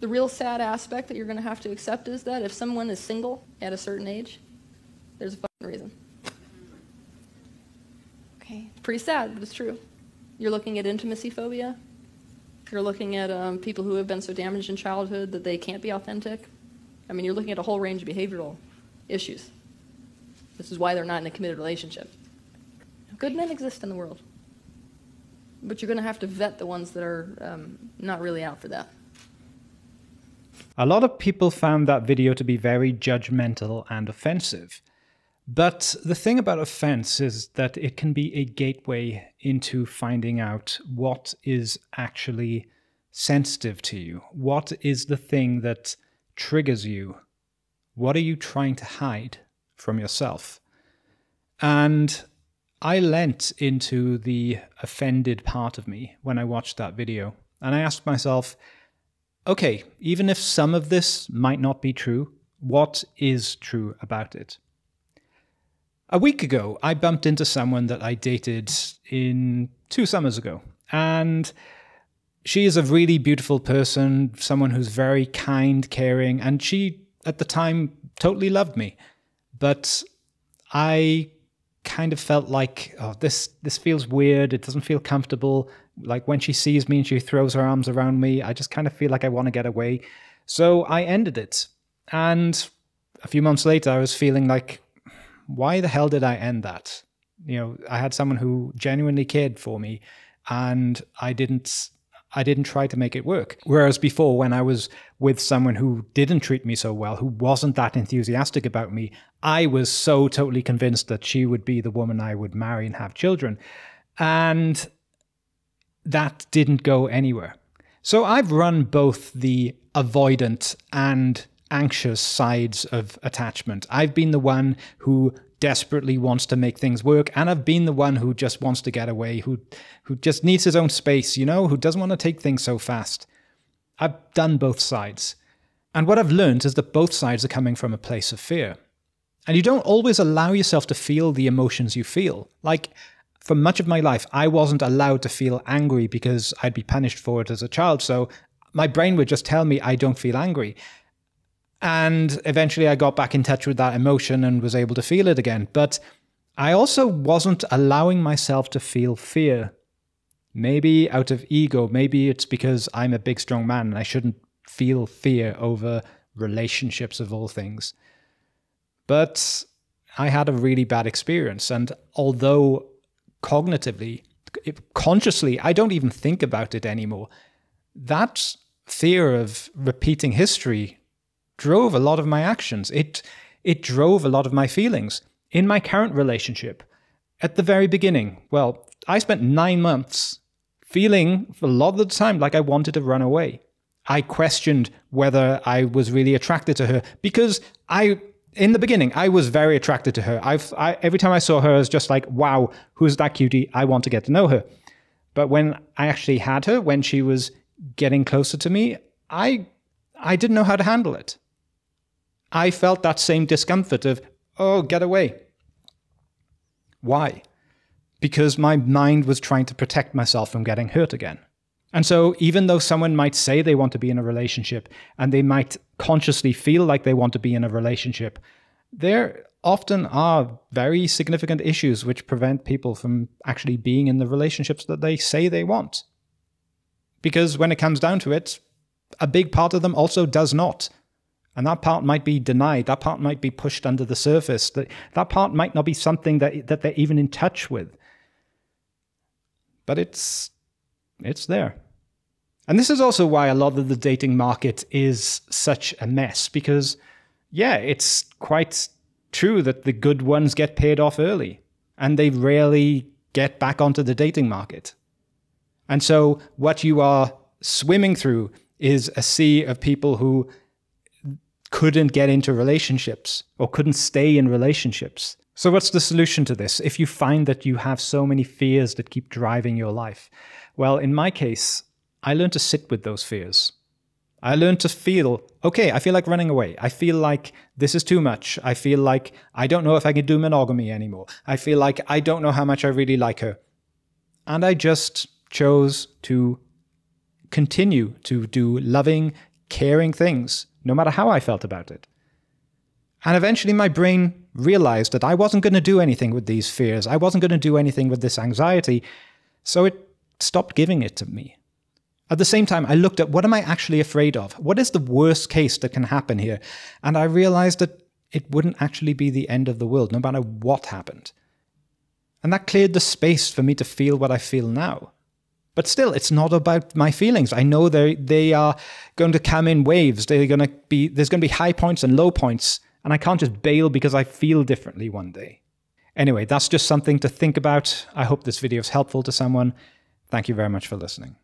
The real sad aspect that you're going to have to accept is that if someone is single at a certain age, there's a fucking reason. Okay, pretty sad, but it's true. You're looking at intimacy phobia. You're looking at people who have been so damaged in childhood that they can't be authentic. I mean, you're looking at a whole range of behavioral issues. This is why they're not in a committed relationship. Good men exist in the world, but you're going to have to vet the ones that are not really out for that. A lot of people found that video to be very judgmental and offensive. But the thing about offense is that it can be a gateway into finding out what is actually sensitive to you. What is the thing that triggers you? What are you trying to hide from yourself? And I leant into the offended part of me when I watched that video. And I asked myself, okay, even if some of this might not be true, what is true about it? A week ago, I bumped into someone that I dated 2 summers ago. And she is a really beautiful person, someone who's very kind, caring, and she, at the time, totally loved me. But I kind of felt like, oh, this feels weird. It doesn't feel comfortable. Like when she sees me and she throws her arms around me, I just kind of feel like I want to get away. So I ended it. And a few months later, I was feeling like, why the hell did I end that? You know, I had someone who genuinely cared for me, and I didn't try to make it work. Whereas before, when I was with someone who didn't treat me so well, who wasn't that enthusiastic about me, I was so totally convinced that she would be the woman I would marry and have children. And that didn't go anywhere. So I've run both the avoidant and anxious sides of attachment. I've been the one who desperately wants to make things work, and I've been the one who just wants to get away, who just needs his own space, you know, who doesn't want to take things so fast. I've done both sides. And what I've learned is that both sides are coming from a place of fear. And you don't always allow yourself to feel the emotions you feel. Like, for much of my life, I wasn't allowed to feel angry because I'd be punished for it as a child. So my brain would just tell me I don't feel angry. And eventually I got back in touch with that emotion and was able to feel it again. But I also wasn't allowing myself to feel fear. Maybe out of ego, maybe it's because I'm a big, strong man and I shouldn't feel fear over relationships of all things. But I had a really bad experience. And although cognitively, consciously, I don't even think about it anymore, that fear of repeating history drove a lot of my actions. It drove a lot of my feelings. In my current relationship, at the very beginning, well, I spent 9 months feeling a lot of the time like I wanted to run away. I questioned whether I was really attracted to her because in the beginning, I was very attracted to her. Every time I saw her, I was just like, wow, who's that cutie? I want to get to know her. But when I actually had her, when she was getting closer to me, I didn't know how to handle it. I felt that same discomfort of, oh, get away. Why? Because my mind was trying to protect myself from getting hurt again. And so even though someone might say they want to be in a relationship and they might consciously feel like they want to be in a relationship, there often are very significant issues which prevent people from actually being in the relationships that they say they want. Because when it comes down to it, a big part of them also does not. And that part might be denied. That part might be pushed under the surface. That part might not be something that they're even in touch with. But it's there. And this is also why a lot of the dating market is such a mess. Because, yeah, it's quite true that the good ones get paid off early. And they rarely get back onto the dating market. And so what you are swimming through is a sea of people who couldn't get into relationships or couldn't stay in relationships. So what's the solution to this? If you find that you have so many fears that keep driving your life, well, in my case, I learned to sit with those fears. I learned to feel, okay, I feel like running away. I feel like this is too much. I feel like I don't know if I can do monogamy anymore. I feel like I don't know how much I really like her. And I just chose to continue to do loving, caring things, no matter how I felt about it. And eventually my brain realized that I wasn't going to do anything with these fears. I wasn't going to do anything with this anxiety. So it stopped giving it to me. At the same time, I looked at what am I actually afraid of? What is the worst case that can happen here? And I realized that it wouldn't actually be the end of the world, no matter what happened. And that cleared the space for me to feel what I feel now. But still, it's not about my feelings. I know they are going to come in waves. There's going to be high points and low points. And I can't just bail because I feel differently one day. Anyway, that's just something to think about. I hope this video is helpful to someone. Thank you very much for listening.